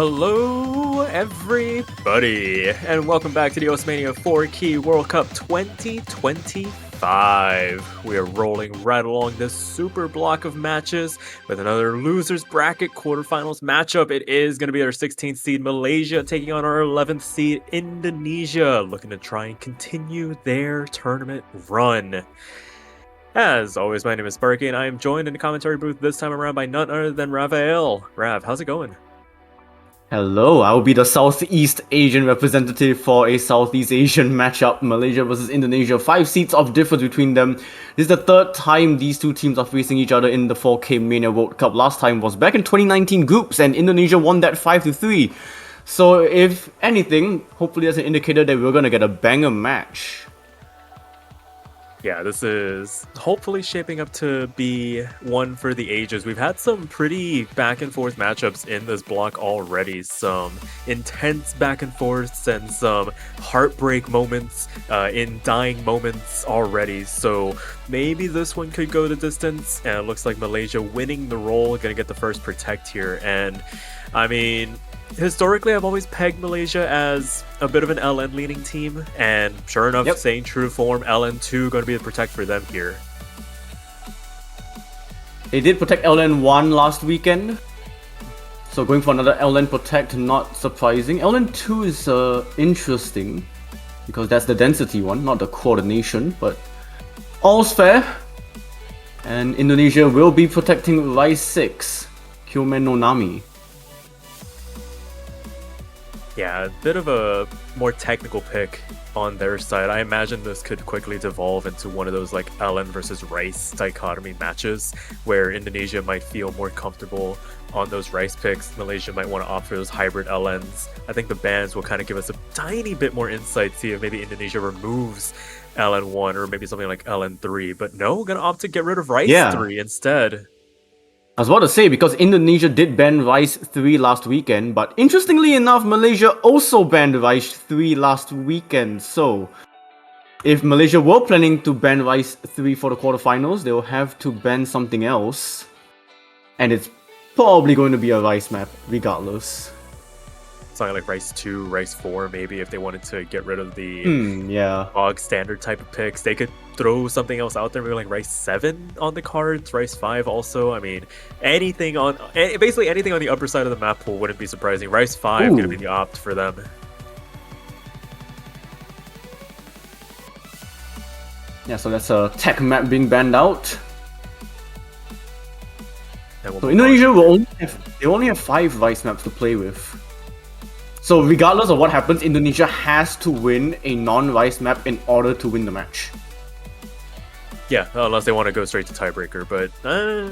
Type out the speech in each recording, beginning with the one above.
Hello, everybody, and welcome back to the MANIA 4-Key World Cup 2025. We are rolling right along this super block of matches with another losers bracket quarterfinals matchup. It is going to be our 16th seed Malaysia taking on our 11th seed Indonesia, looking to try and continue their tournament run. As always, my name is Sparky, and I am joined in the commentary booth this time around by none other than Rafael. Rav, how's it going? Hello, I will be the Southeast Asian representative for a Southeast Asian matchup, Malaysia versus Indonesia. 5 seats of difference between them. This is the third time these two teams are facing each other in the 4K Mania World Cup. Last time was back in 2019 groups, and Indonesia won that 5-3. So if anything, hopefully that's an indicator that we're gonna get a banger match. Yeah, this is hopefully shaping up to be one for the ages. We've had some pretty back and forth matchups in this block already. Some intense back and forths and some heartbreak moments in dying moments already. So maybe this one could go the distance. And it looks like Malaysia winning the role, gonna get the first protect here. And I mean, historically, I've always pegged Malaysia as a bit of an LN leaning team, and sure enough, staying true to form, LN2 going to be the protect for them here. They did protect LN1 last weekend, so going for another LN protect, not surprising. LN2 is interesting, because that's the density one, not the coordination, but all's fair. And Indonesia will be protecting Rise 6, Kyomen no Nami. Yeah, a bit of a more technical pick on their side. I imagine this could quickly devolve into one of those like LN versus Rice dichotomy matches where Indonesia might feel more comfortable on those Rice picks. Malaysia might want to opt for those hybrid LNs. I think the bans will kind of give us a tiny bit more insight, see if maybe Indonesia removes LN1 or maybe something like LN3. But no, gonna opt to get rid of Rice 3 instead. I was about to say, because Indonesia did ban Rise 3 last weekend, but interestingly enough, Malaysia also banned Rise 3 last weekend. So, if Malaysia were planning to ban Rise 3 for the quarterfinals, they will have to ban something else. And it's probably going to be a Rise map, regardless. Something like Rice 2, Rice 4, maybe, if they wanted to get rid of the bog standard type of picks. They could throw something else out there, maybe like Rice 7 on the cards, Rice 5 also. I mean, anything on... basically anything on the upper side of the map pool wouldn't be surprising. Rice 5 going to be the opt for them. Yeah, so that's a tech map being banned out. So Indonesia will only have 5 Rice maps to play with. So regardless of what happens, Indonesia has to win a non-Rice map in order to win the match. Yeah, unless they want to go straight to tiebreaker, but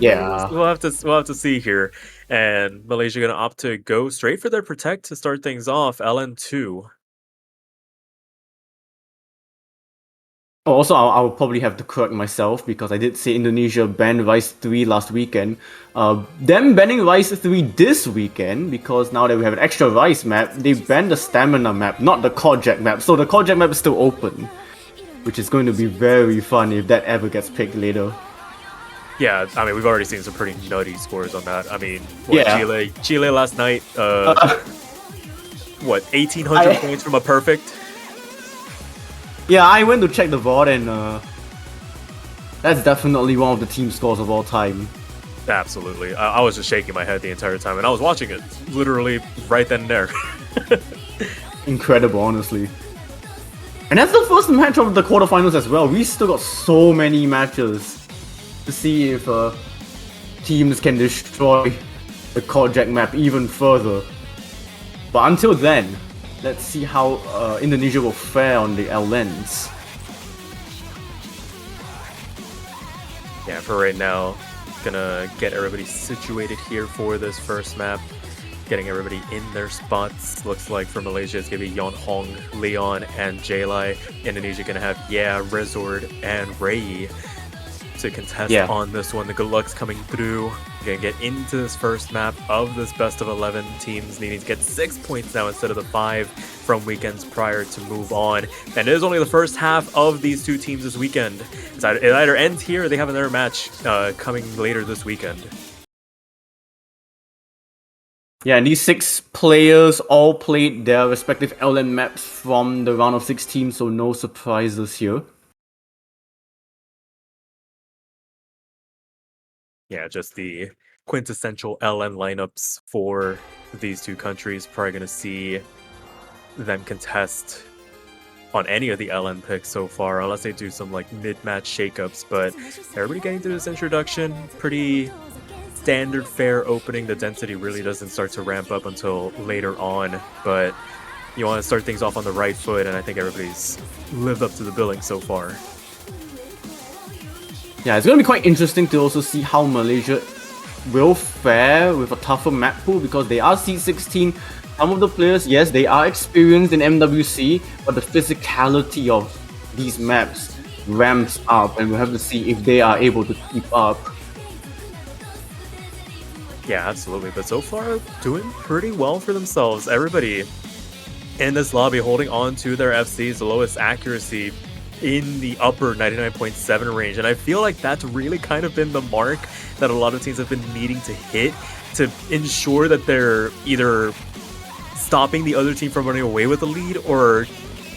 yeah, we'll have to see here. And Malaysia gonna opt to go straight for their protect to start things off. LN2. Also, I'll probably have to correct myself because I did say Indonesia banned Rise 3 last weekend. Them banning Rise 3 this weekend, because now that we have an extra Rise map, they banned the Stamina map, not the Kojak map. So the Kojak map is still open, which is going to be very fun if that ever gets picked later. Yeah, I mean, we've already seen some pretty nutty scores on that. I mean, Chile last night, what, 1,800 points from a perfect? Yeah, I went to check the VOD and that's definitely one of the team scores of all time. Absolutely. I was just shaking my head the entire time and I was watching it literally right then and there. Incredible, honestly. And that's the first match of the quarterfinals as well. We still got so many matches to see if teams can destroy the Kojak map even further. But until then, let's see how Indonesia will fare on the LNs. Yeah, for right now, gonna get everybody situated here for this first map. Getting everybody in their spots. Looks like for Malaysia, it's gonna be Yon Hong, Leon, and Jalai. Indonesia gonna have Resort, and Rei to contest on this one. The good luck's coming through. Gonna get into this first map of this best of 11 teams, needing to get 6 points now instead of the 5 from weekends prior to move on. And it is only the first half of these two teams this weekend. It either ends here or they have another match coming later this weekend. Yeah, and these 6 players all played their respective LN maps from the round of 16, so no surprises here. Yeah, just the quintessential LN lineups for these two countries. Probably going to see them contest on any of the LN picks so far, unless they do some like mid-match shakeups. But everybody getting through this introduction, pretty standard fare opening. The density really doesn't start to ramp up until later on, but you want to start things off on the right foot, and I think everybody's lived up to the billing so far. Yeah, it's going to be quite interesting to also see how Malaysia will fare with a tougher map pool, because they are seed 16. Some of the players, yes, they are experienced in MWC, but the physicality of these maps ramps up, and we'll have to see if they are able to keep up. Yeah, absolutely. But so far, doing pretty well for themselves. Everybody in this lobby holding on to their FCs, the lowest accuracy in the upper 99.7 range. And I feel like that's really kind of been the mark that a lot of teams have been needing to hit to ensure that they're either stopping the other team from running away with the lead or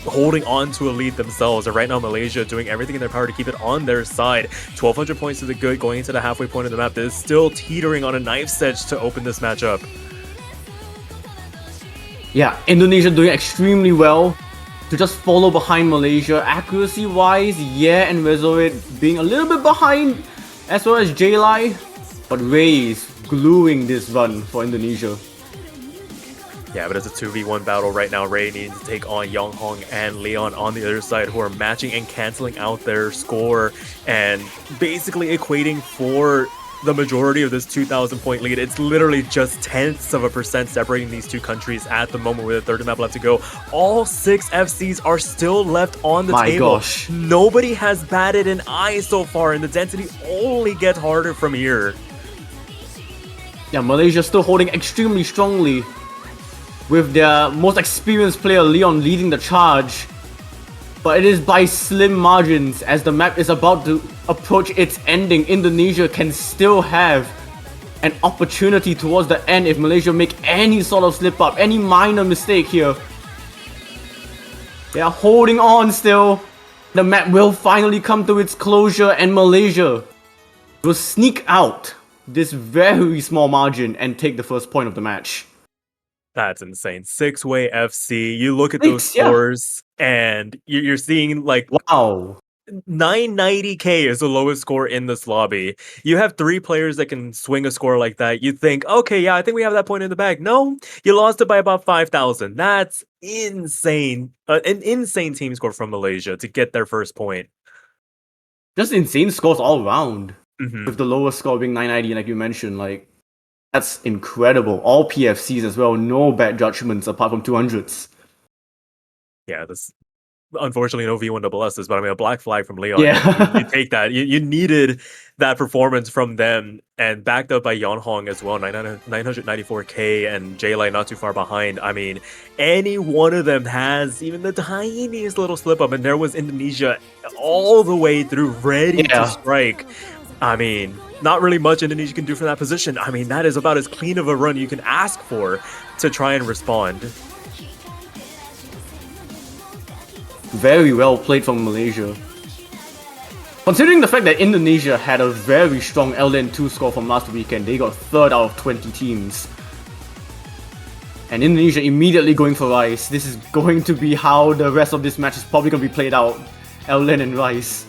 holding on to a lead themselves. And right now, Malaysia doing everything in their power to keep it on their side. 1,200 points to the good going into the halfway point of the map that is still teetering on a knife's edge to open this match up. Yeah, Indonesia doing extremely well to just follow behind Malaysia. Accuracy-wise, yeah, and Rezoid being a little bit behind, as well as J-Lai, but Ray is gluing this run for Indonesia. Yeah, but it's a 2v1 battle right now. Ray needs to take on Yonghong and Leon on the other side, who are matching and canceling out their score and basically equating for the majority of this 2,000 point lead. It's literally just tenths of a percent separating these two countries at the moment with a third map left to go. All 6 FCs are still left on the table. Gosh. Nobody has batted an eye so far, and the density only gets harder from here. Yeah, Malaysia still holding extremely strongly, with their most experienced player Leon leading the charge. But it is by slim margins. As the map is about to approach its ending, Indonesia can still have an opportunity towards the end if Malaysia make any sort of slip up, any minor mistake here. They are holding on still. The map will finally come to its closure, and Malaysia will sneak out this very small margin and take the first point of the match. That's insane. 6-way FC. You look at those scores, and you're seeing like, wow, 990k is the lowest score in this lobby. You have 3 players that can swing a score like that. You think, okay, yeah, I think we have that point in the bag. No, you lost it by about 5,000. That's insane. An insane team score from Malaysia to get their first point. Just insane scores all around. With the lowest score being 990, like you mentioned, like, that's incredible. All PFCs as well, no bad judgments apart from 200s. Yeah, this unfortunately no V1SSs, but I mean a black flag from Leon. Yeah. You take that. You needed that performance from them, and backed up by Yonghong as well, 994k, and J-Lai not too far behind. I mean, any one of them has even the tiniest little slip up, and there was Indonesia all the way through, ready to strike. I mean, not really much Indonesia can do from that position. I mean, that is about as clean of a run you can ask for to try and respond. Very well played from Malaysia. Considering the fact that Indonesia had a very strong LN2 score from last weekend, they got 3rd out of 20 teams. And Indonesia immediately going for Rice. This is going to be how the rest of this match is probably going to be played out. LN and Rice.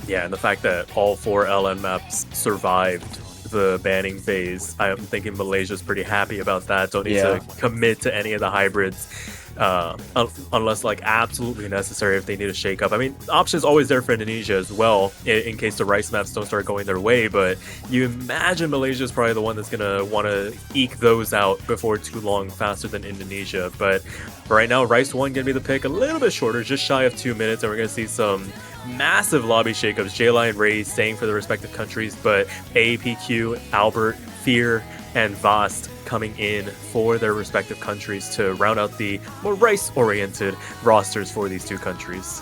Yeah, and the fact that all 4 LN maps survived the banning phase, I'm thinking Malaysia's pretty happy about that. Don't need to commit to any of the hybrids. Unless like absolutely necessary if they need a shake up. I mean, options always there for Indonesia as well in case the Rice maps don't start going their way, but you imagine Malaysia is probably the one that's gonna want to eke those out before too long, faster than Indonesia. But right now, Rice 1 gonna be the pick, a little bit shorter, just shy of 2 minutes, and we're gonna see some massive lobby shakeups. J-Line and Ray staying for the respective countries, but AAPQ, Albert, Fear, and Vast coming in for their respective countries to round out the more Rice-oriented rosters for these two countries.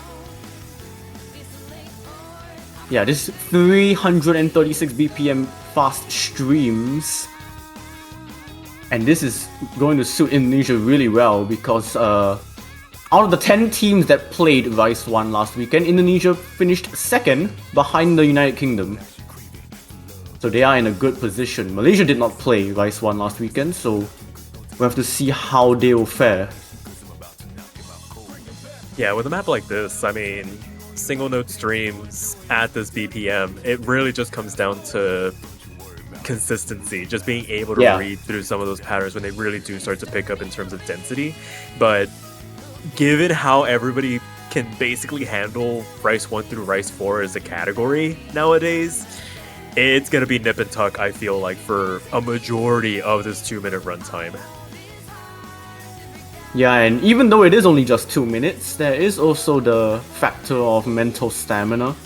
Yeah, this 336 BPM fast streams And this is going to suit Indonesia really well because out of the 10 teams that played Rise 1 last weekend, Indonesia finished second behind the United Kingdom. So they are in a good position. Malaysia did not play Rise 1 last weekend, so we'll have to see how they will fare. Yeah, with a map like this, I mean, single node streams at this BPM, it really just comes down to consistency, just being able to read through some of those patterns when they really do start to pick up in terms of density. But given how everybody can basically handle Rice 1 through Rice 4 as a category nowadays, it's going to be nip and tuck, I feel like, for a majority of this 2-minute runtime. Yeah, and even though it is only just 2 minutes, there is also the factor of mental stamina.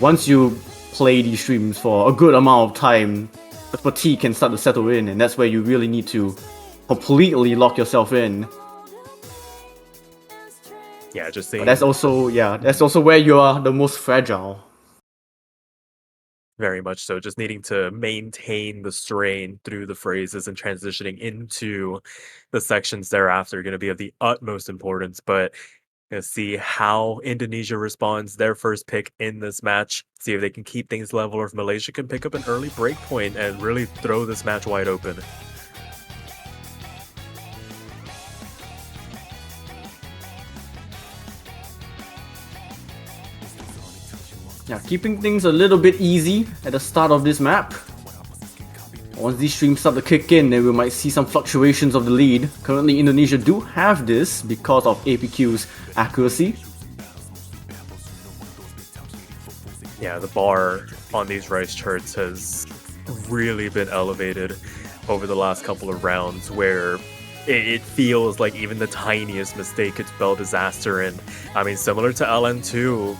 Once you play these streams for a good amount of time, the fatigue can start to settle in, and that's where you really need to completely lock yourself in. Yeah, just saying. But that's also where you are the most fragile. Very much so. Just needing to maintain the strain through the phrases and transitioning into the sections thereafter are going to be of the utmost importance. But going to see how Indonesia responds, their first pick in this match. See if they can keep things level or if Malaysia can pick up an early break point and really throw this match wide open. Yeah, keeping things a little bit easy at the start of this map. Once these streams start to kick in, then we might see some fluctuations of the lead. Currently, Indonesia do have this because of APQ's accuracy. Yeah, the bar on these Rice charts has really been elevated over the last couple of rounds, where it feels like even the tiniest mistake could spell disaster. And I mean, similar to LN2,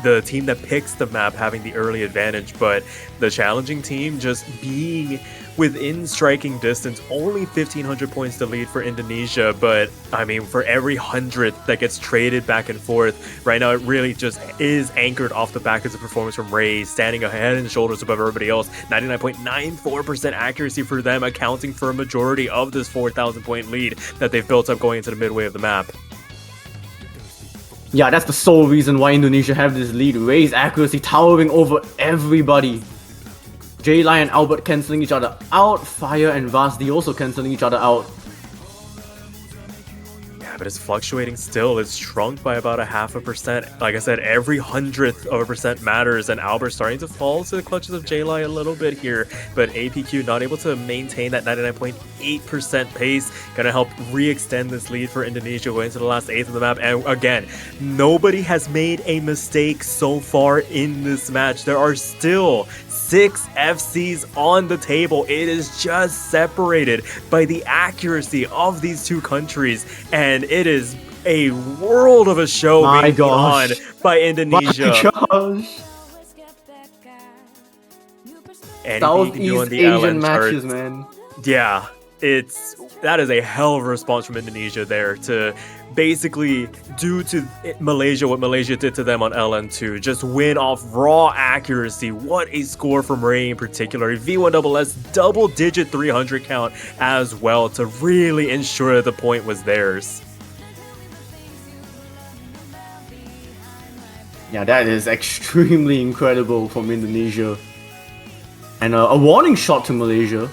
the team that picks the map having the early advantage, but the challenging team just being within striking distance, only 1,500 points to lead for Indonesia. But I mean, for every 100 that gets traded back and forth, right now it really just is anchored off the back of the performance from Ray, standing head and shoulders above everybody else. 99.94% accuracy for them, accounting for a majority of this 4,000 point lead that they've built up going into the midway of the map. Yeah, that's the sole reason why Indonesia have this lead. Ray's accuracy towering over everybody. J-Lie and Albert cancelling each other out. Fire and Vasdi also cancelling each other out. Yeah, but it's fluctuating still. It's shrunk by about 0.5%. Like I said, every 100% matters, and Albert's starting to fall to the clutches of J-Lie a little bit here, but APQ not able to maintain that 99.8% pace. Gonna help re-extend this lead for Indonesia going into the last eighth of the map. And again, nobody has made a mistake so far in this match. There are still 6 FCs on the table. It is just separated by the accuracy of these two countries, and it is a world of a show being put on by Indonesia. My gosh. Southeast Asian matches, man. Yeah, that is a hell of a response from Indonesia there to basically do to Malaysia what Malaysia did to them on LN2. Just win off raw accuracy. What a score from Ray in particular. A V1SS double-digit 300 count as well to really ensure that the point was theirs. Yeah, that is extremely incredible from Indonesia. And a warning shot to Malaysia.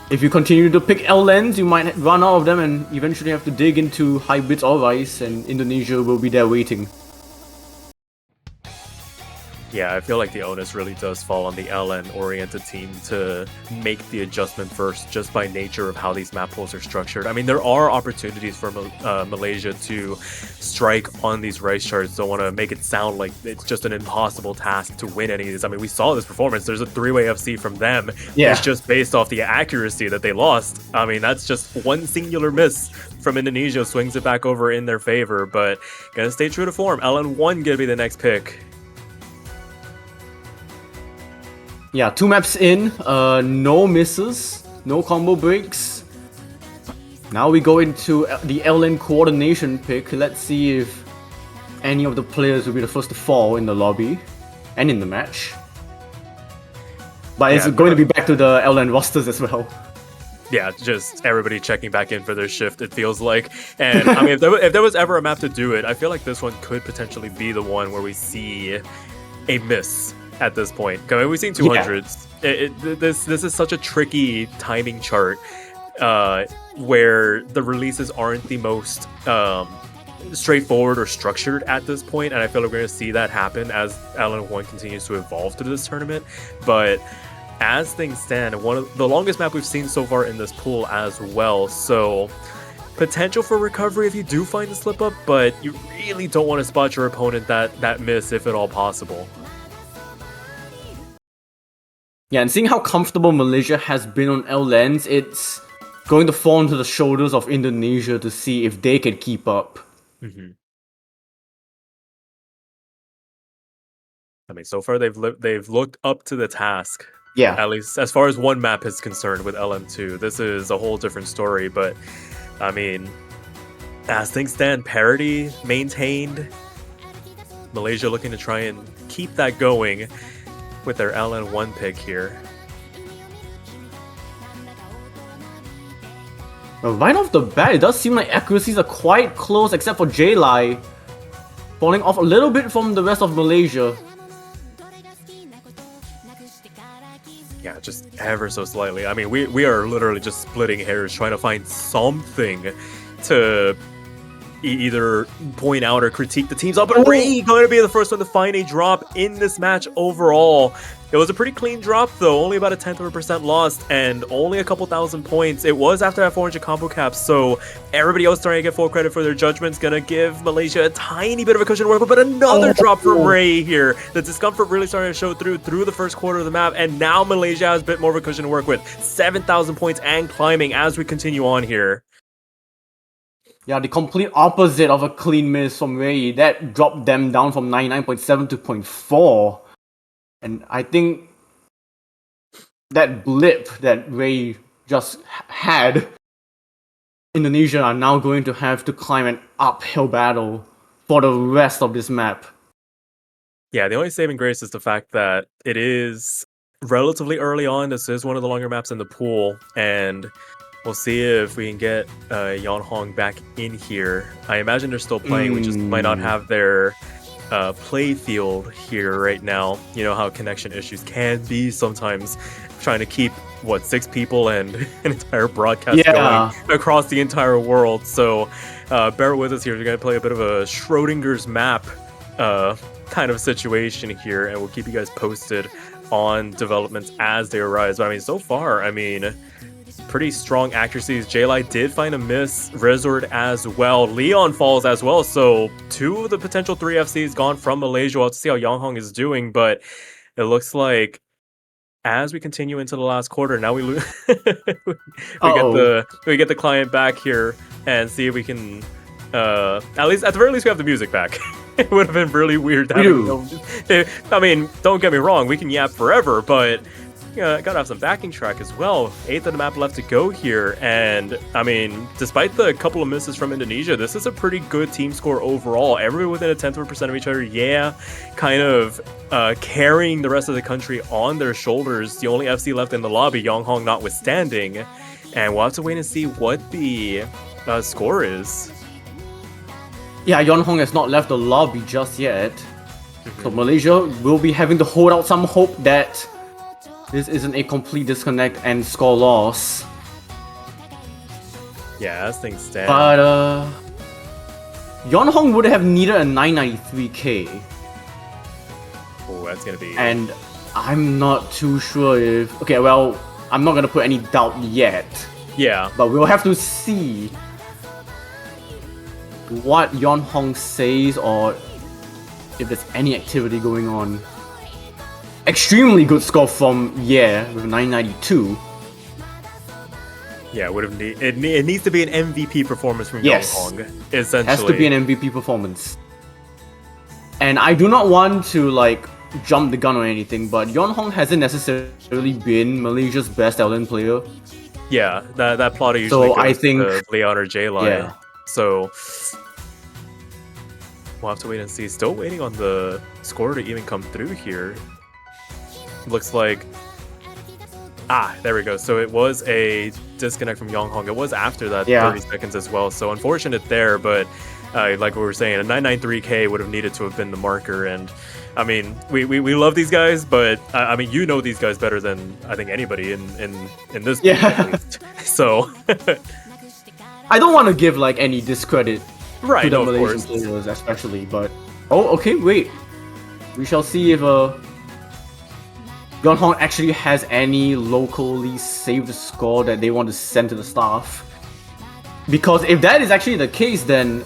If you continue to pick L lanes, you might run out of them and eventually have to dig into hybrids or Rice, and Indonesia will be there waiting. Yeah, I feel like the onus really does fall on the LN-oriented team to make the adjustment first, just by nature of how these map pools are structured. I mean, there are opportunities for Malaysia to strike on these Rice charts. Don't want to make it sound like it's just an impossible task to win any of these. I mean, we saw this performance. There's a 3-way FC from them. Yeah. It's just based off the accuracy that they lost. I mean, that's just one singular miss from Indonesia swings it back over in their favor, but gonna stay true to form. LN1 gonna be the next pick. Yeah, 2 maps in, no misses, no combo breaks. Now we go into the LN coordination pick. Let's see if any of the players will be the first to fall in the lobby and in the match. But it's going to be back to the LN rosters as well. Yeah, just everybody checking back in for their shift, it feels like. And I mean, if there was ever a map to do it, I feel like this one could potentially be the one where we see a miss at this point. I mean, we've seen 200s. This is such a tricky timing chart where the releases aren't the most straightforward or structured at this point, and I feel like we're going to see that happen as LN1 continues to evolve through this tournament. But as things stand, one of the longest map we've seen so far in this pool as well, so potential for recovery if you do find the slip up, but you really don't want to spot your opponent that miss if at all possible. Yeah, and seeing how comfortable Malaysia has been on L-Lens, it's going to fall onto the shoulders of Indonesia to see if they can keep up. Mm-hmm. I mean, so far they've looked up to the task. Yeah. At least as far as one map is concerned with LM2. This is a whole different story, but I mean, as things stand, parity maintained. Malaysia looking to try and keep that going with their LN1 pick here. Right off the bat, it does seem like accuracies are quite close, except for J-Lai falling off a little bit from the rest of Malaysia. Yeah, just ever so slightly. I mean, we are literally just splitting hairs trying to find something to either point out or critique the teams. But Ray going to be the first one to find a drop in this match overall. It was a pretty clean drop though, only about 0.1% lost and only a couple thousand points. It was after that 400 combo cap, so everybody else starting to get full credit for their judgments. Gonna give Malaysia a tiny bit of a cushion to work with, but another drop from Ray here. The discomfort really starting to show through the first quarter of the map, and now Malaysia has a bit more of a cushion to work with. 7,000 points and climbing as we continue on here. Yeah, the complete opposite of a clean miss from Ray. That dropped them down from 99.7 to 0.4. And I think that blip that Ray just had, Indonesia are now going to have to climb an uphill battle for the rest of this map. Yeah, the only saving grace is the fact that it is relatively early on. This is one of the longer maps in the pool, and we'll see if we can get Yon Hong back in here. I imagine they're still playing, we just might not have their play field here right now. You know how connection issues can be sometimes, trying to keep 6 people and an entire broadcast going across the entire world. So bear with us here. We're gonna play a bit of a Schrodinger's map kind of situation here, and we'll keep you guys posted on developments as they arise. But I mean, so far, I mean, pretty strong accuracies. J-Lai did find a miss, Resort as well, Leon falls as well, so 2 of the potential 3 FCs gone from Malaysia. We'll have to see how Yang Hong is doing, but it looks like as we continue into the last quarter, now we lose. we get the client back here and see if we can at the very least we have the music back. It would have been really weird. I mean, don't get me wrong, we can yap forever, but gotta have some backing track as well. 8th of the map left to go here, and I mean, despite the couple of misses from Indonesia, this is a pretty good team score overall. Everybody within a 10th of a percent of each other, kind of carrying the rest of the country on their shoulders. The only FC left in the lobby, Yang Hong notwithstanding, and we'll have to wait and see what the score is. Yeah, Yon Hong has not left the lobby just yet. So Malaysia will be having to hold out some hope that this isn't a complete disconnect and score loss. Yeah, as things stand. But Yon Hong would have needed a 993k. Oh, that's gonna be... And I'm not too sure if... Okay, well, I'm not gonna put any doubt yet. Yeah. But we'll have to see what Yon Hong says, or if there's any activity going on. Extremely good score from with 992. Yeah, it needs to be an MVP performance from Yon Hong, essentially. Has to be an MVP performance. And I do not want to jump the gun or anything, but Yon Hong hasn't necessarily been Malaysia's best LN player. Yeah, that plotter usually goes I think to Leon or J-Lai. So we'll have to wait and see. Still waiting on the score to even come through here. Looks like... there we go. So it was a disconnect from Yonghong. It was after that Yeah. 30 seconds as well. So unfortunate there, but like we were saying, a 993K would have needed to have been the marker. And I mean, we love these guys, but I mean, you know these guys better than I think anybody in this league, at Yeah. least. So I don't want to give like any discredit to right, the no, of Malaysian course. players, especially. But okay, wait. We shall see if Yonhong actually has any locally saved score that they want to send to the staff. Because if that is actually the case, then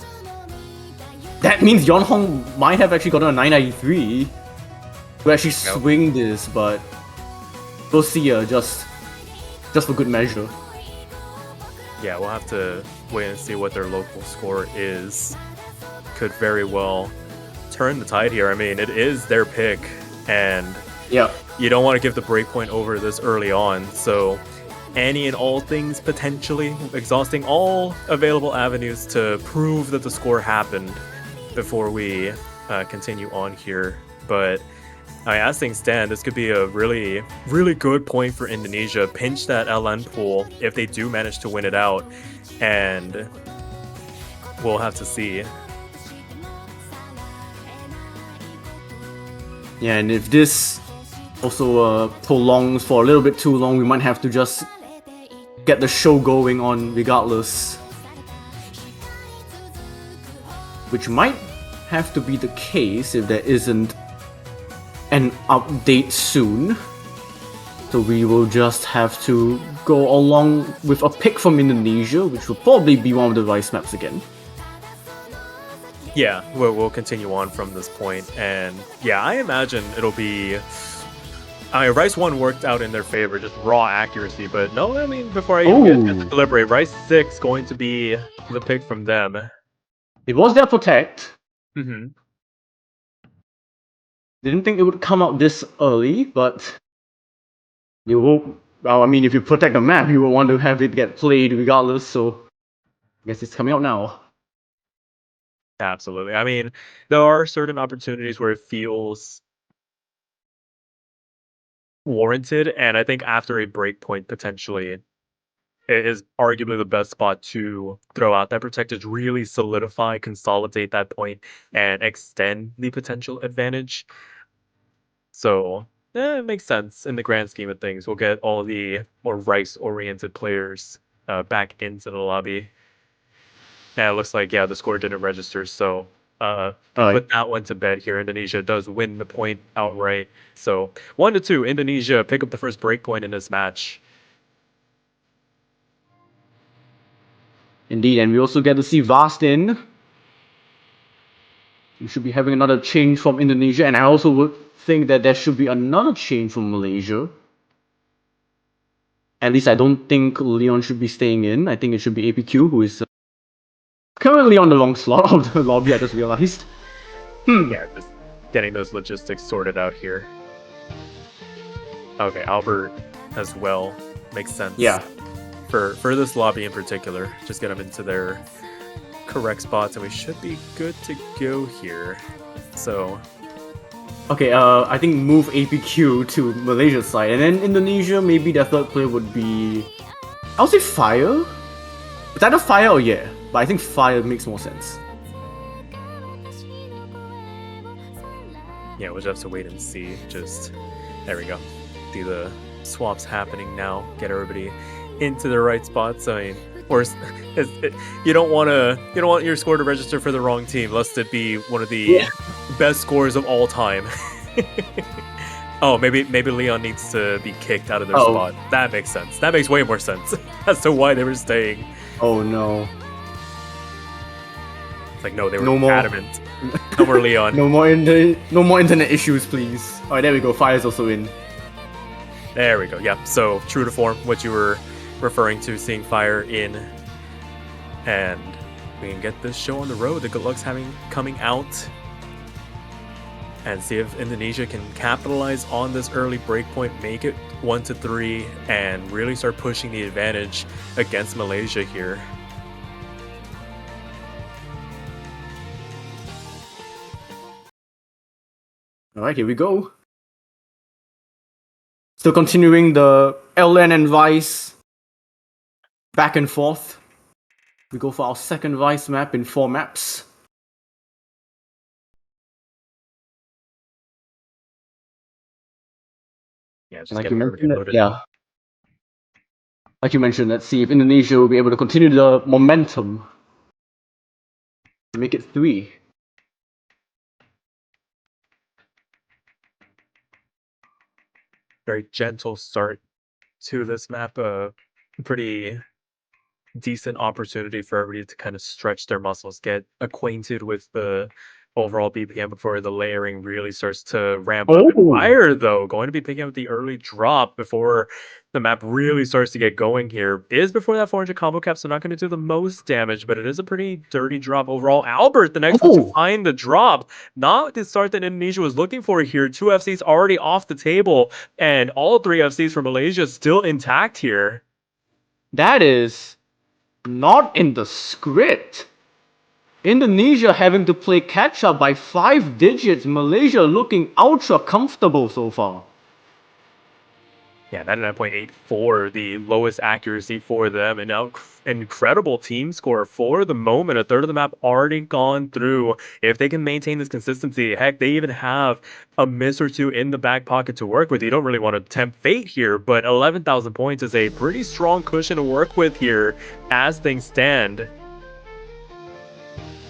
that means Yonhong might have actually gotten a 993 to actually swing this, but we'll see. Just for good measure. Yeah, we'll have to wait and see what their local score is. Could very well turn the tide here. I mean, it is their pick, and yeah, you don't want to give the breakpoint over this early on. So any and all things potentially, exhausting all available avenues to prove that the score happened before we continue on here. But as things stand, this could be a really, really good point for Indonesia. Pinch that LN pool if they do manage to win it out, and we'll have to see. Yeah, and if this also prolongs for a little bit too long, we might have to just get the show going on regardless. Which might have to be the case if there isn't an update soon. So we will just have to go along with a pick from Indonesia, which will probably be one of the rice maps again. Yeah, we'll continue on from this point, and yeah, I imagine it'll be. I mean, Rice 1 worked out in their favor, just raw accuracy, but no, I mean, before I even get to deliberate, Rice 6 going to be the pick from them. It was their protect. Mm-hmm. Didn't think it would come out this early, but you will. Well, I mean, if you protect the map, you will want to have it get played regardless, so I guess it's coming out now. Absolutely. I mean, there are certain opportunities where it feels warranted, and I think after a breakpoint, potentially, it is arguably the best spot to throw out that protect is really solidify, consolidate that point, and extend the potential advantage. So, it makes sense in the grand scheme of things. We'll get all the more rice-oriented players back into the lobby. Yeah, it looks like, yeah, the score didn't register, so put that one to bed here. Indonesia does win the point outright. So 1-2, Indonesia pick up the first break point in this match. Indeed, and we also get to see Vast in. We should be having another change from Indonesia, and I also would think that there should be another change from Malaysia. At least I don't think Leon should be staying in. I think it should be APQ, who is currently on the wrong slot of the lobby, I just realized. Yeah, just getting those logistics sorted out here. Okay, Albert as well. Makes sense. Yeah. For this lobby in particular, just get them into their correct spots, and we should be good to go here. So okay, I think move APQ to Malaysia's side, and then Indonesia, maybe their third player would be, I would say Fire. It's either Fire or Yeah, but I think Fire makes more sense. Yeah, we'll just have to wait and see. Just there we go. See the swaps happening now. Get everybody into the right spots. I mean, of course, you don't want your score to register for the wrong team, lest it be one of the best scores of all time. Oh, maybe Leon needs to be kicked out of their spot. That makes sense. That makes way more sense as to why they were staying. Oh no. It's like no, they were adamant. No more Leon. no more internet issues, please. Alright, there we go. Fire's also in. There we go. Yeah. So true to form, what you were referring to, seeing Fire in, and we can get this show on the road. The good luck's coming out, and see if Indonesia can capitalize on this early breakpoint, make it 1-3, and really start pushing the advantage against Malaysia here. Alright, here we go. Still continuing the LN and Vice back and forth. We go for our second vice map in 4 maps. Yeah, just Like get you everything mentioned, loaded. yeah. Like you mentioned, let's see if Indonesia will be able to continue the momentum to make it 3. Very gentle start to this map. Pretty decent opportunity for everybody to kind of stretch their muscles, get acquainted with the overall BPM before the layering really starts to ramp up. And Oh! Fire, though, going to be picking up the early drop before the map really starts to get going here. Is before that 400 combo cap, so not going to do the most damage, but it is a pretty dirty drop overall. Albert, the next one to Oh! find the drop. Not the start that Indonesia was looking for here. 2 FCs already off the table, and all 3 FCs from Malaysia still intact here. That is not in the script. Indonesia having to play catch up by 5 digits. Malaysia looking ultra comfortable so far. Yeah, 99.84, the lowest accuracy for them, and now incredible team score for the moment. A third of the map already gone through. If they can maintain this consistency, heck, they even have a miss or two in the back pocket to work with. You don't really want to tempt fate here, but 11,000 points is a pretty strong cushion to work with here as things stand.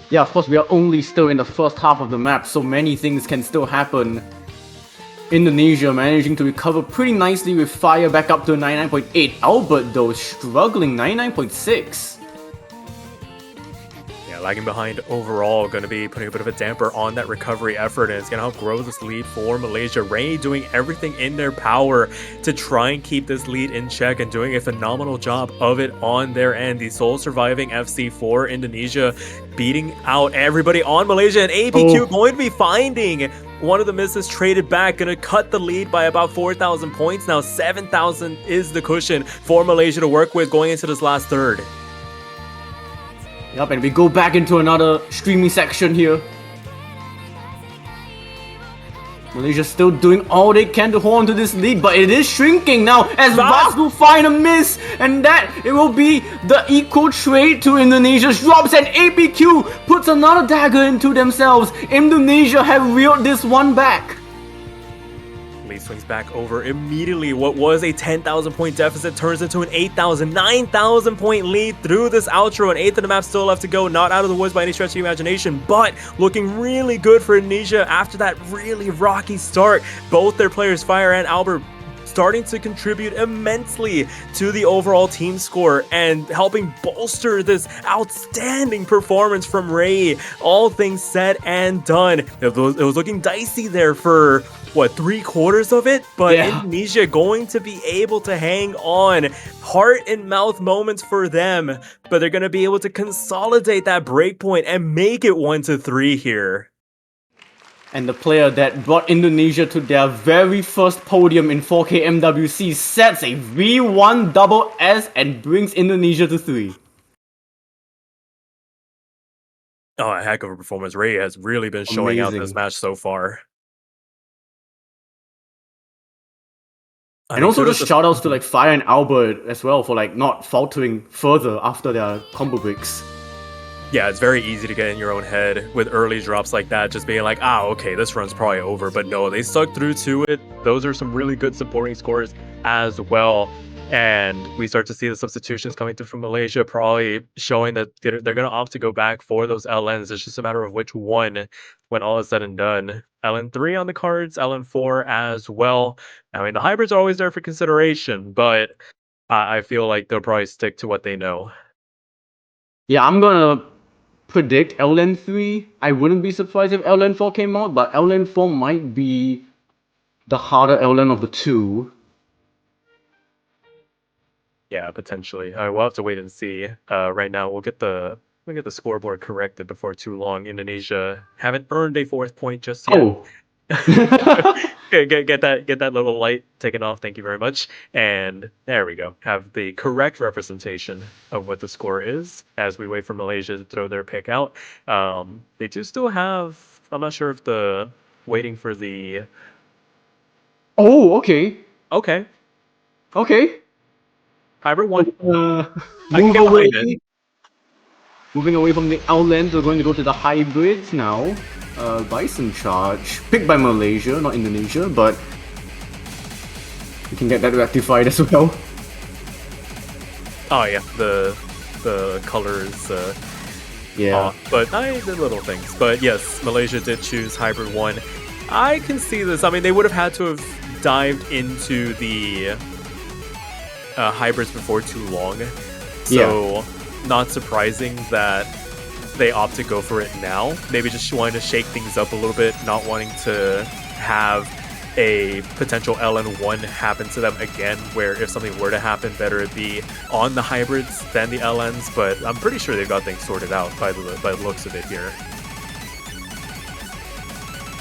Yeah, of course, we are only still in the first half of the map, so many things can still happen. Indonesia managing to recover pretty nicely with Fire back up to 99.8. Albert, though, struggling 99.6. Yeah, lagging behind overall, going to be putting a bit of a damper on that recovery effort, and it's going to help grow this lead for Malaysia. Ray doing everything in their power to try and keep this lead in check and doing a phenomenal job of it on their end. The sole surviving FC for Indonesia, beating out everybody on Malaysia, and APQ going to be finding one of the misses traded back, going to cut the lead by about 4,000 points. Now 7,000 is the cushion for Malaysia to work with going into this last third. Yep, and we go back into another streaming section here. Malaysia still doing all they can to hold on to this lead, but it is shrinking now as Vaz will find a miss, and that it will be the equal trade to Indonesia's drops, and APQ puts another dagger into themselves. Indonesia have reeled this one back. Lee swings back over immediately. What was a 10,000 point deficit turns into an 8,000, 9,000 point lead through this outro. An eighth of the map still left to go. Not out of the woods by any stretch of the imagination, but looking really good for Indonesia after that really rocky start. Both their players, Fire and Albert, starting to contribute immensely to the overall team score and helping bolster this outstanding performance from Ray. All things said and done. It was looking dicey there for, what, 3/4 of it? But yeah. Indonesia going to be able to hang on. Heart and mouth moments for them, but they're going to be able to consolidate that breakpoint and make it 1-3 here. And the player that brought Indonesia to their very first podium in 4K MWC sets a V1 double S and brings Indonesia to 3. Oh, a heck of a performance. Ray has really been showing out this match so far. And also just shoutouts to like Fire and Albert as well for like not faltering further after their combo breaks. Yeah, it's very easy to get in your own head with early drops like that, just being like, okay, this run's probably over. But no, they stuck through to it. Those are some really good supporting scores as well. And we start to see the substitutions coming through from Malaysia, probably showing that they're going to opt to go back for those LNs. It's just a matter of which one when all is said and done. LN3 on the cards, LN4 as well. I mean, the hybrids are always there for consideration, but I feel like they'll probably stick to what they know. Yeah, I'm gonna predict LN3. I wouldn't be surprised if LN4 came out, but LN4 might be the harder LN of the two. Yeah, potentially. We'll have to wait and see. Right now, we'll get the scoreboard corrected before too long. Indonesia haven't earned a 4th point just yet. Oh. get that little light taken off. Thank you very much. And there we go. Have the correct representation of what the score is as we wait for Malaysia to throw their pick out. They do still have. I'm not sure if the waiting for the. Oh, okay. Okay. Okay. Hybrid 1, I can Move get away. behind it. Moving away from the outlands, we're going to go to the hybrids now. Bison charge. Picked by Malaysia, not Indonesia, but we can get that rectified as well. Oh yeah, the colors. Yeah. But the little things. But yes, Malaysia did choose Hybrid 1. I can see this. I mean, they would have had to have dived into the hybrids before too long. So, not surprising that they opt to go for it now. Maybe just wanting to shake things up a little bit, not wanting to have a potential LN1 happen to them again, where if something were to happen, better it be on the hybrids than the LNs, but I'm pretty sure they've got things sorted out by the looks of it here.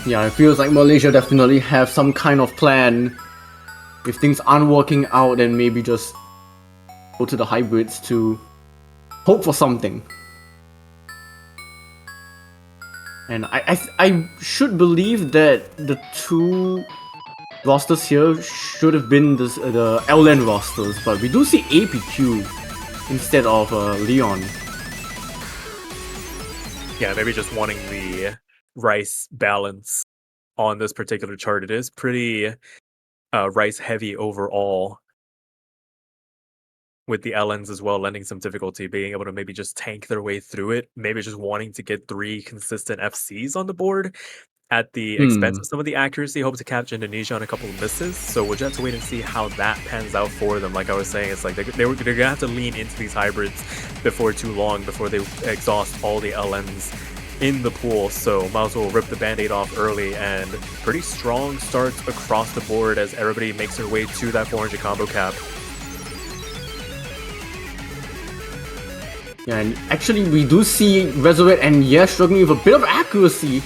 Yeah, it feels like Malaysia definitely have some kind of plan. If things aren't working out, then maybe just go to the hybrids to hope for something. And I should believe that the two rosters here should have been the LN rosters, but we do see APQ instead of Leon. Yeah, maybe just wanting the rice balance on this particular chart. It is pretty rice heavy overall, with the LNs as well lending some difficulty, being able to maybe just tank their way through it, maybe just wanting to get 3 consistent FCs on the board at the expense of some of the accuracy, hope to catch Indonesia on a couple of misses. So we'll just have to wait and see how that pans out for them. Like I was saying, it's like they're gonna have to lean into these hybrids before too long, before they exhaust all the LNs in the pool. So might as well rip the band-aid off early, and pretty strong starts across the board as everybody makes their way to that 400 combo cap. Yeah, and actually we do see Resurrect and Yes struggling with a bit of accuracy.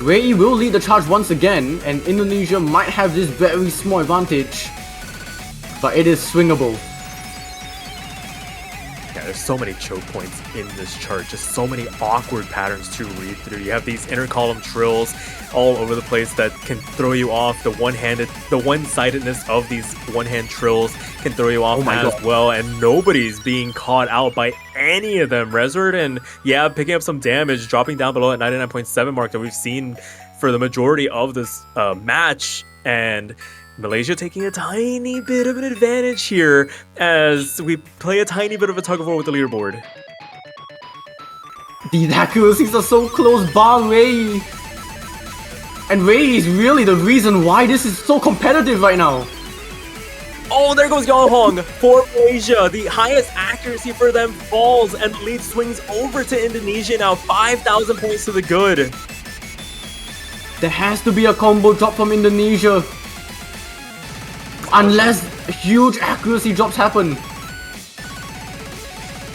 Rei will lead the charge once again, and Indonesia might have this very small advantage, but it is swingable. Yeah, there's so many choke points in this chart, just so many awkward patterns to read through. You have these inter-column trills all over the place that can throw you off. The one-sidedness of these one-hand trills can throw you off as well, and nobody's being caught out by any of them. Resort and, yeah, picking up some damage, dropping down below at 99.7 mark that we've seen for the majority of this match, and Malaysia taking a tiny bit of an advantage here as we play a tiny bit of a tug-of-war with the leaderboard. These accuracies are so close, bar Rei. And Rei is really the reason why this is so competitive right now. Oh, there goes Yonghong for Malaysia. The highest accuracy for them falls, and the lead swings over to Indonesia now. 5,000 points to the good. There has to be a combo drop from Indonesia. Unless huge accuracy drops happen.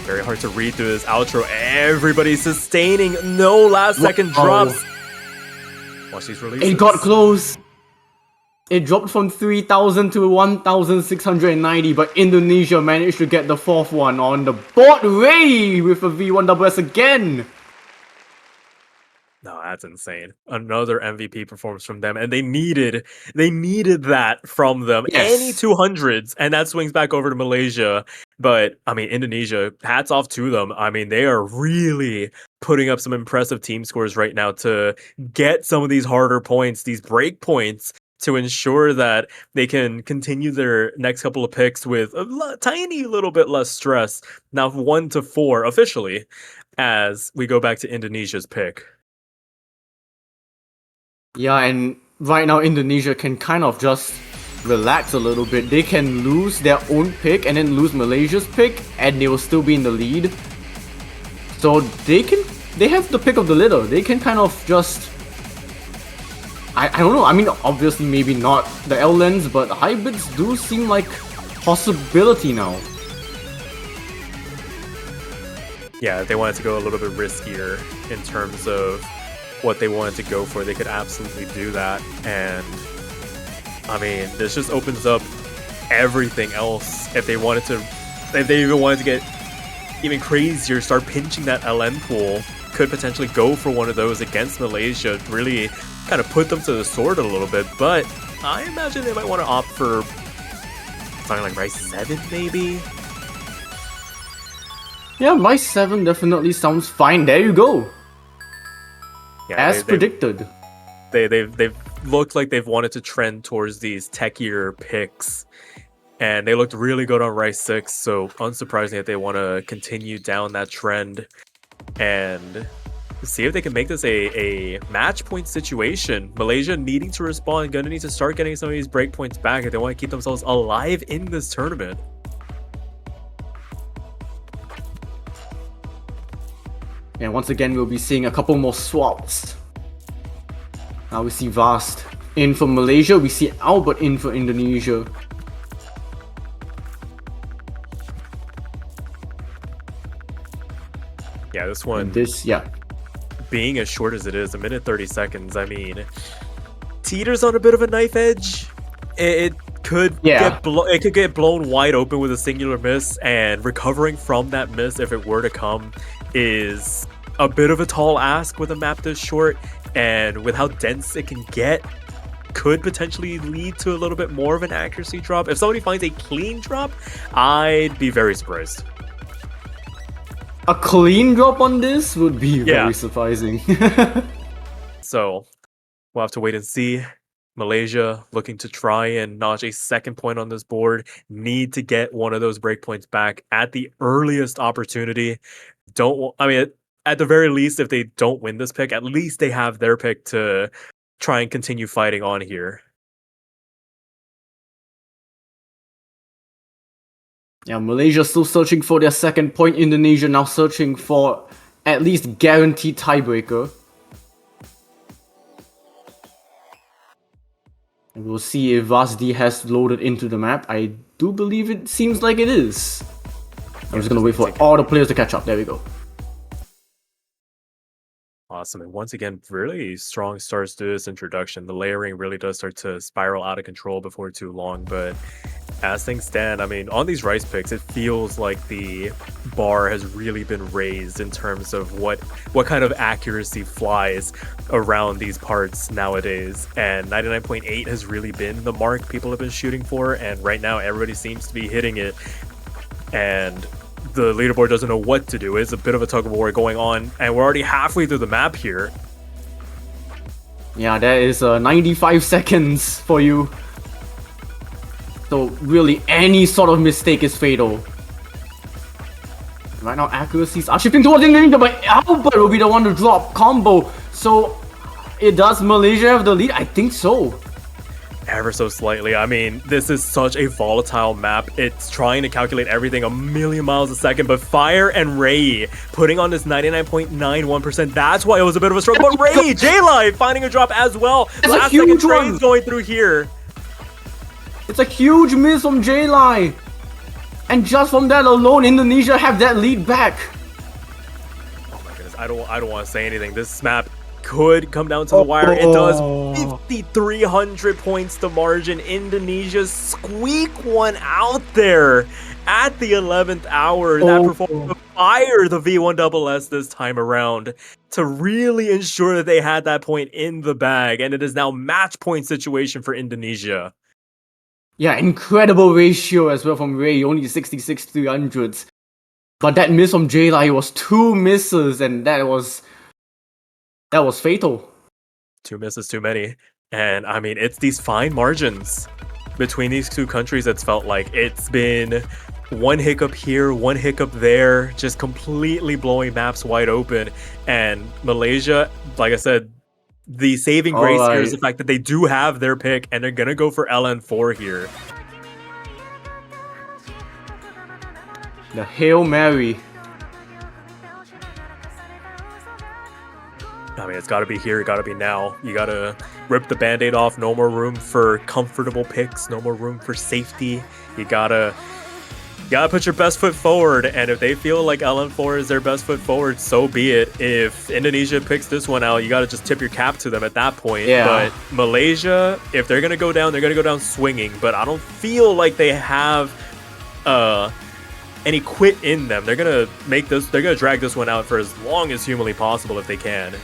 Very hard to read through this outro. Everybody sustaining, no last second drops. Watch these releases. It got close. It dropped from 3,000 to 1,690, but Indonesia managed to get the fourth one on the board. Rei with a V1SS again. No, that's insane. Another MVP performance from them, and they needed that from them. Yes. Any 200s, and that swings back over to Malaysia. But I mean, Indonesia, hats off to them. I mean, they are really putting up some impressive team scores right now to get some of these harder points, these break points, to ensure that they can continue their next couple of picks with a tiny little bit less stress. Now 1 to 4 officially, as we go back to Indonesia's pick. Yeah, and right now Indonesia can kind of just relax a little bit. They can lose their own pick and then lose Malaysia's pick, and they will still be in the lead. So they have the pick of the litter. They can kind of just, I don't know. I mean, obviously maybe not the LNs, but hybrids do seem like possibility now. Yeah, if they wanted to go a little bit riskier in terms of what they wanted to go for, they could absolutely do that. And I mean, this just opens up everything else. If they even wanted to get even crazier, start pinching that LN pool, could potentially go for one of those against Malaysia, really kind of put them to the sword a little bit. But I imagine they might want to opt for Something like Rice 7, maybe? Yeah, Rice 7 definitely sounds fine. There you go. Yeah, As predicted. They've looked like they've wanted to trend towards these techier picks, and they looked really good on Rice 6, so unsurprising that they want to continue down that trend and see if they can make this a match point situation. Malaysia needing to respond, gonna need to start getting some of these breakpoints back if they want to keep themselves alive in this tournament. And once again, we'll be seeing a couple more swaps. Now we see Vast in for Malaysia. We see Albert in for Indonesia. Yeah, this one. Being as short as it is, 1 minute 30 seconds. I mean, teeters on a bit of a knife edge. It could get blown wide open with a singular miss, and recovering from that miss, if it were to come, is a bit of a tall ask with a map this short, and with how dense it can get, could potentially lead to a little bit more of an accuracy drop. If somebody finds a clean drop, I'd be very surprised. A clean drop on this would be very surprising. So, we'll have to wait and see. Malaysia looking to try and notch a second point on this board. Need to get one of those breakpoints back at the earliest opportunity. At the very least, if they don't win this pick, at least they have their pick to try and continue fighting on here. Yeah, Malaysia still searching for their second point. Indonesia now searching for at least guaranteed tiebreaker. And we'll see if Vasdi has loaded into the map. I do believe it seems like it is. I'm just gonna wait for all the players to catch up. There we go. Awesome. And once again, really strong starts to this introduction. The layering really does start to spiral out of control before too long. But as things stand, I mean, on these Rice picks, it feels like the bar has really been raised in terms of what kind of accuracy flies around these parts nowadays. And 99.8 has really been the mark people have been shooting for. And right now, everybody seems to be hitting it. And the leaderboard doesn't know what to do. It's a bit of a tug of war going on, and we're already halfway through the map here. Yeah, that is 95 seconds for you. So really, any sort of mistake is fatal. Right now, accuracies are shifting towards Indonesia, but Albert will be the one to drop combo. So, does Malaysia have the lead? I think so. Ever so slightly. I mean, this is such a volatile map. It's trying to calculate everything a million miles a second, but Fire and Ray putting on this 99.91%. That's why it was a bit of a struggle. But Ray, J-Live finding a drop as well. Last second trains going through here. It's a huge miss from J-Live. And just from that alone, Indonesia have that lead back. Oh my goodness, I don't want to say anything. This map could come down to the wire. It does. 5,300 points to margin. Indonesia squeak one out there at the 11th hour. That performance to fire the V1SS this time around to really ensure that they had that point in the bag. And it is now match point situation for Indonesia. Yeah, incredible ratio as well from Ray, only 66 300s. But that miss from J-Live was 2 misses, and that was fatal. 2 misses too many. And I mean, it's these fine margins between these two countries. It's felt like it's been one hiccup here, one hiccup there, just completely blowing maps wide open. And Malaysia, like I said, the saving grace here is the fact that they do have their pick, and they're gonna go for LN4 here. The Hail Mary. I mean, it's got to be here. It got to be now. You got to rip the Band-Aid off. No more room for comfortable picks. No more room for safety. You gotta put your best foot forward. And if they feel like LN4 is their best foot forward, so be it. If Indonesia picks this one out, you got to just tip your cap to them at that point. Yeah. But Malaysia, if they're going to go down, they're going to go down swinging. But I don't feel like they have any quit in them. They're going to make this, they're going to drag this one out for as long as humanly possible if they can.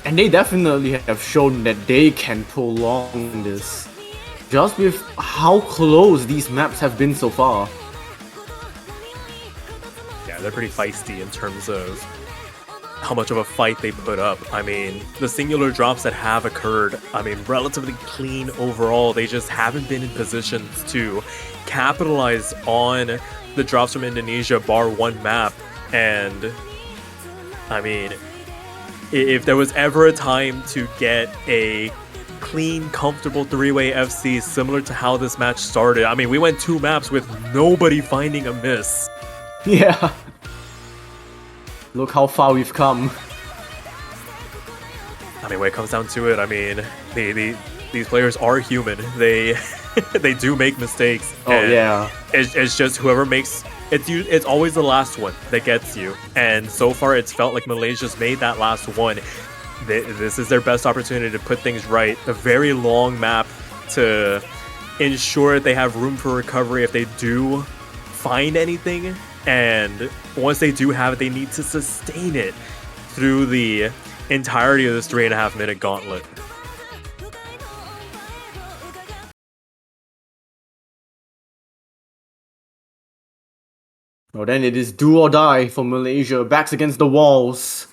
And they definitely have shown that they can prolong this just with how close these maps have been so far. Yeah, they're pretty feisty in terms of how much of a fight they put up. I mean, the singular drops that have occurred, I mean, relatively clean overall. They just haven't been in positions to capitalize on the drops from Indonesia, bar one map. And I mean, if there was ever a time to get a clean, comfortable three-way FC similar to how this match started, I mean, we went 2 maps with nobody finding a miss. Yeah. Look how far we've come. I mean, when it comes down to it, I mean, these players are human. They they do make mistakes. Oh yeah. It's just whoever makes it's always the last one that gets you. And so far, it's felt like Malaysia's made that last one. This is their best opportunity to put things right. A very long map to ensure they have room for recovery if they do find anything. And once they do have it, they need to sustain it through the entirety of this 3.5 minute gauntlet. Well, then it is do or die for Malaysia, backs against the walls.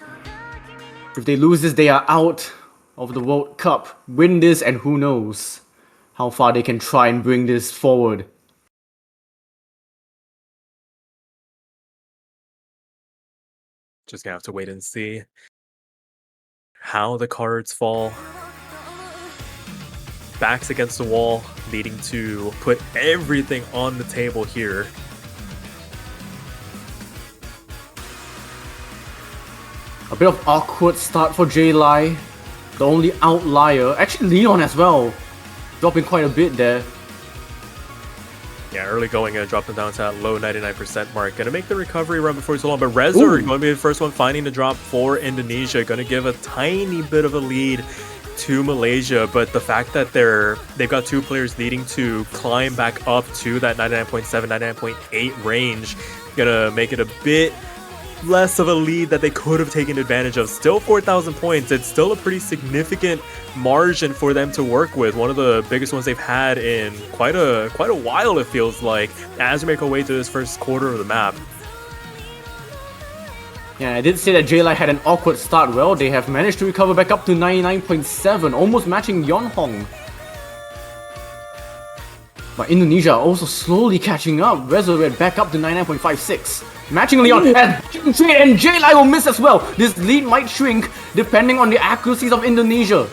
If they lose this, they are out of the World Cup. Win this, and who knows how far they can try and bring this forward. Just gonna have to wait and see how the cards fall. Backs against the wall, needing to put everything on the table here. A bit of awkward start for J-Lai. The only outlier. Actually, Leon as well. Dropping quite a bit there. Yeah, early going, gonna drop them down to that low 99% mark. Gonna make the recovery run before too long, but Rezor going to be the first one finding the drop for Indonesia. Gonna give a tiny bit of a lead to Malaysia, but the fact that they've got 2 players needing to climb back up to that 99.7, 99.8 range, gonna make it a bit less of a lead that they could have taken advantage of. Still 4,000 points. It's still a pretty significant margin for them to work with. One of the biggest ones they've had in quite a while, it feels like, as we make our way to this first quarter of the map. Yeah, I did say that J-Lai had an awkward start. Well, they have managed to recover back up to 99.7, almost matching Yonhong. But Indonesia also slowly catching up. Resolute back up to 99.56. Matching Leon, and J-Lai will miss as well. This lead might shrink depending on the accuracies of Indonesia.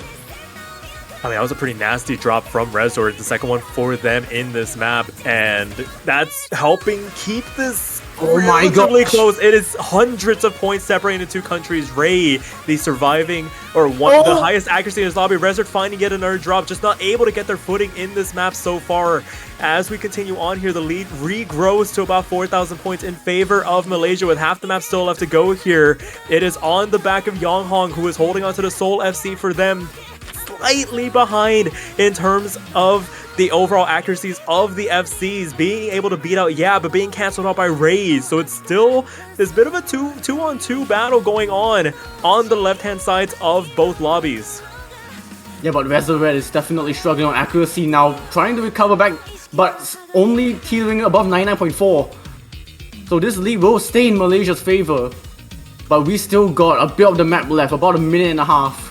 I mean, that was a pretty nasty drop from Resort, the second one for them in this map, and that's helping keep this relatively close. It is hundreds of points separating the 2 countries. Ray, the surviving, or the highest accuracy in his lobby. Resort finding yet another drop, just not able to get their footing in this map so far. As we continue on here, the lead regrows to about 4,000 points in favor of Malaysia, with half the map still left to go here. It is on the back of Yonghong, who is holding onto the Seoul FC for them, slightly behind in terms of the overall accuracies of the FCs, being able to beat out, but being cancelled out by Rays. So it's still this bit of a 2-on-2 battle going on the left-hand sides of both lobbies. Yeah, but Resolute is definitely struggling on accuracy now, trying to recover back, but only teetering above 99.4. So this lead will stay in Malaysia's favor, but we still got a bit of the map left, about a minute and a half.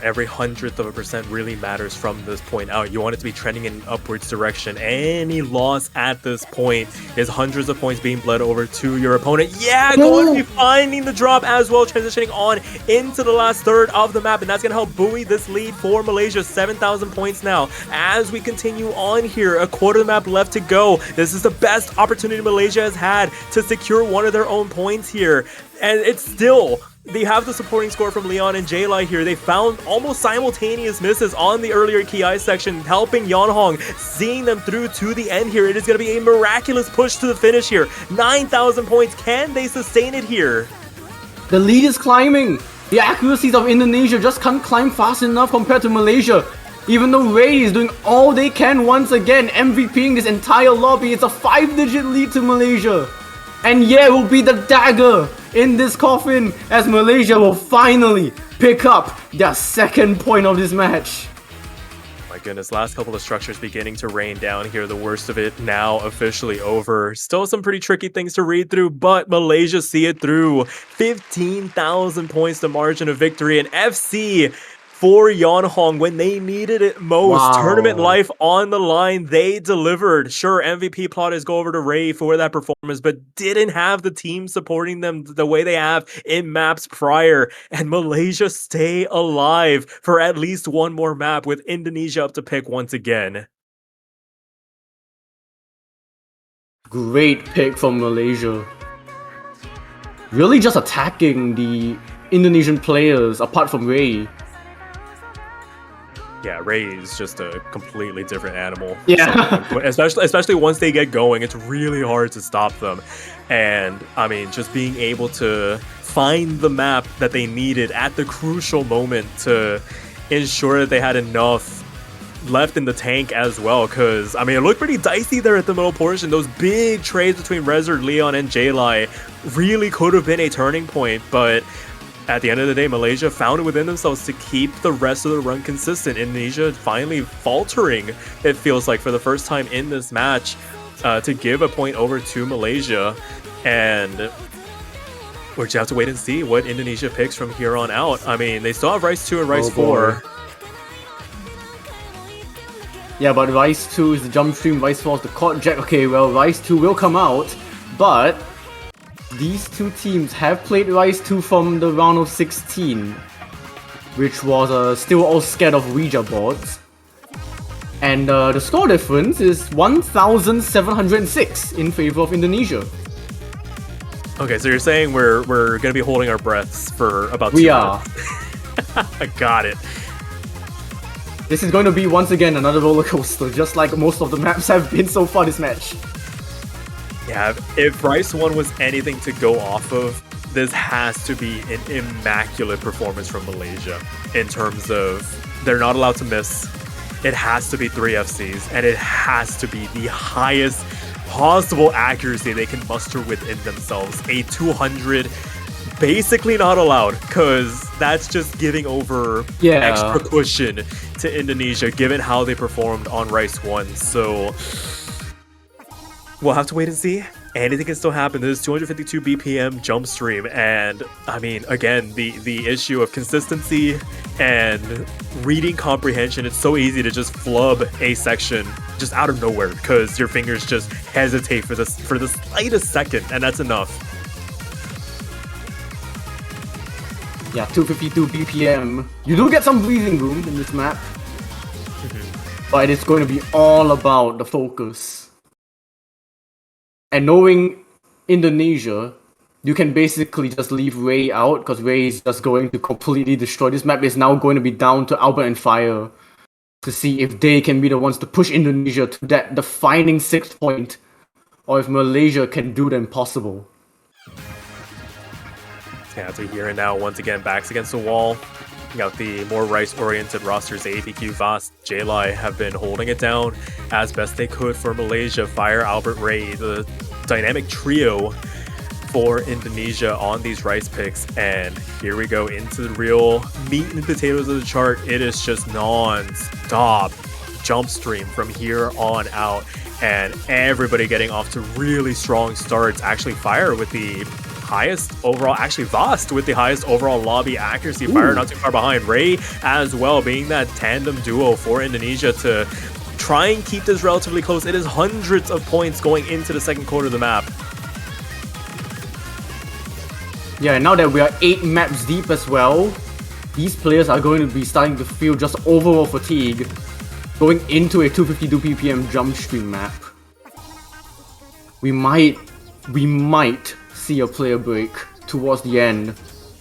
Every 100% really matters from this point out. You want it to be trending in an upwards direction. Any loss at this point is hundreds of points being bled over to your opponent. Going to be finding the drop as well, transitioning on into the last third of the map, and that's going to help buoy this lead for Malaysia. 7,000 points now. As we continue on here, a quarter of the map left to go. This is the best opportunity Malaysia has had to secure one of their own points here, and it's still... They have the supporting score from Leon and J-Lai here. They found almost simultaneous misses on the earlier Ki section, helping Yonhong, seeing them through to the end here. It is going to be a miraculous push to the finish here. 9,000 points. Can they sustain it here? The lead is climbing. The accuracies of Indonesia just can't climb fast enough compared to Malaysia. Even though Ray is doing all they can once again, MVPing this entire lobby. It's a 5-digit lead to Malaysia. And it will be the dagger in this coffin as Malaysia will finally pick up their second point of this match. My my goodness, last couple of structures beginning to rain down here. The worst of it now officially over. Still some pretty tricky things to read through, but Malaysia see it through. 15,000 points to margin of victory, and FC for Yeonhong when they needed it most. Wow. Tournament life on the line. They delivered. Sure, MVP plaudits go over to Ray for that performance, but didn't have the team supporting them the way they have in maps prior. And Malaysia stay alive for at least one more map with Indonesia up to pick once again. Great pick from Malaysia. Really just attacking the Indonesian players apart from Ray. Yeah, Ray is just a completely different animal. Yeah. Especially once they get going, it's really hard to stop them. And I mean, just being able to find the map that they needed at the crucial moment to ensure that they had enough left in the tank as well, because I mean, it looked pretty dicey there at the middle portion. Those big trades between Rezard, Leon, and J-Lai really could have been a turning point, but at the end of the day, Malaysia found it within themselves to keep the rest of the run consistent. Indonesia finally faltering, it feels like, for the first time in this match, to give a point over to Malaysia. And we'll just have to wait and see what Indonesia picks from here on out. I mean, they still have Rice 2 and Rice 4. Yeah, but Rice 2 is the jump stream, Rice 4 is the court jack. Okay, well, Rice 2 will come out, but these two teams have played Rice 2 from the round of 16, which was still all scared of Ouija boards. And the score difference is 1,706 in favor of Indonesia. Okay, so you're saying we're gonna be holding our breaths for about 2 We minutes. I got it. This is going to be once again another roller coaster, just like most of the maps have been so far this match. Yeah, if Rice 1 was anything to go off of, this has to be an immaculate performance from Malaysia in terms of they're not allowed to miss. It has to be 3 FCs, and it has to be the highest possible accuracy they can muster within themselves. A 200, basically not allowed, because that's just giving over extra cushion to Indonesia, given how they performed on Rice 1. So we'll have to wait and see. Anything can still happen. This is 252 BPM jump stream, and I mean, again, the issue of consistency and reading comprehension. It's so easy to just flub a section just out of nowhere because your fingers just hesitate for the slightest second, and that's enough. Yeah, 252 BPM. You do get some breathing room in this map, but it's going to be all about the focus. And knowing Indonesia, you can basically just leave Ray out, because Ray is just going to completely destroy. This map is now going to be down to Albert and Fire to see if they can be the ones to push Indonesia to that defining 6th point, or if Malaysia can do the impossible. Yeah, to here and now, once again, backs against the wall. You got the more Rice-oriented rosters, APQ, Vast, J-Lai have been holding it down as best they could for Malaysia. Fire, Albert, Ray, the dynamic trio for Indonesia on these Rice picks. And here we go into the real meat and potatoes of the chart. It is just non-stop jump stream from here on out. And everybody getting off to really strong starts. Actually, Fire with the highest overall, actually Vast with the highest overall lobby accuracy. Fire not too far behind. Ray as well, being that tandem duo for Indonesia to try and keep this relatively close. It is hundreds of points going into the second quarter of the map. Yeah, and now that we are 8 maps deep as well, these players are going to be starting to feel just overall fatigue going into a 252 ppm jump stream map. We might see a player break towards the end,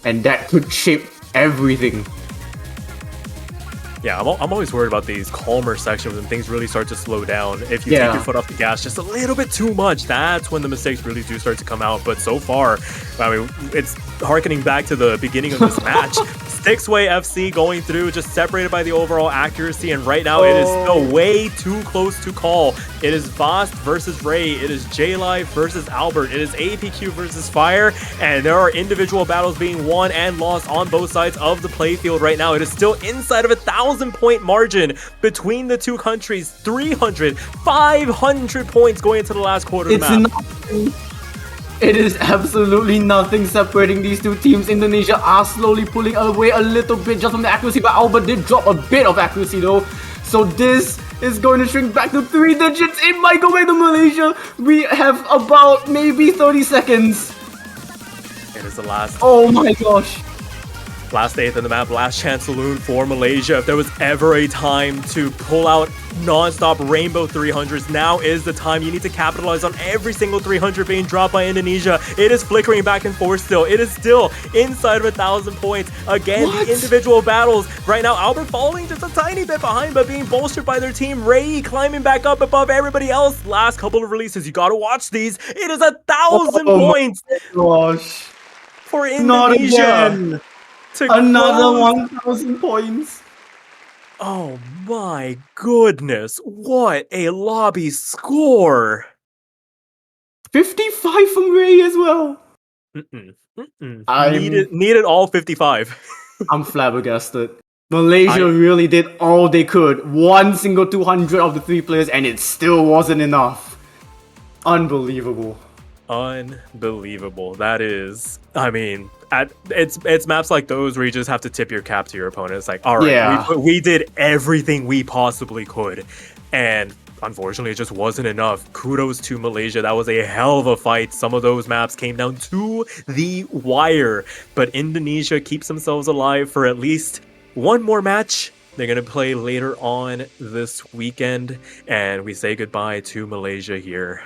and that could shape everything. Yeah, I'm always worried about these calmer sections when things really start to slow down. If you take your foot off the gas just a little bit too much, that's when the mistakes really do start to come out. But so far, I mean, it's harkening back to the beginning of this match. Six-way FC going through, just separated by the overall accuracy, and right now it is still way too close to call. It is Vast versus Ray, it is J-Live versus Albert, it is APQ versus Fire, and there are individual battles being won and lost on both sides of the playfield right now. It is still inside of 1,000-point margin between the two countries. 300, 500 points going into the last quarter of the map. Nothing. It is absolutely nothing separating these two teams. Indonesia are slowly pulling away a little bit just from the accuracy, but Albert did drop a bit of accuracy though. So this is going to shrink back to 3 digits. It might go away to Malaysia. We have about maybe 30 seconds. It is the last. Oh my gosh. Last 8th in the map, last chance saloon for Malaysia. If there was ever a time to pull out non-stop rainbow 300s, now is the time. You need to capitalize on every single 300 being dropped by Indonesia. It is flickering back and forth still. It is still inside of 1,000 points. Again, the individual battles. Right now, Albert falling just a tiny bit behind, but being bolstered by their team. Ray climbing back up above everybody else. Last couple of releases, you gotta watch these. It is 1,000 points Gosh. for Indonesia. Not again. Another 1,000 points. Oh my goodness, what a lobby score! 55 from Ray as well. Needed all 55. I'm flabbergasted. Malaysia really did all they could. One single 200 of the 3 players, and it still wasn't enough. Unbelievable. Unbelievable. That is, I mean, it's maps like those where you just have to tip your cap to your opponent. It's like, all right, we did everything we possibly could, and unfortunately, it just wasn't enough. Kudos to Malaysia. That was a hell of a fight. Some of those maps came down to the wire, but Indonesia keeps themselves alive for at least one more match. They're going to play later on this weekend, and we say goodbye to Malaysia here.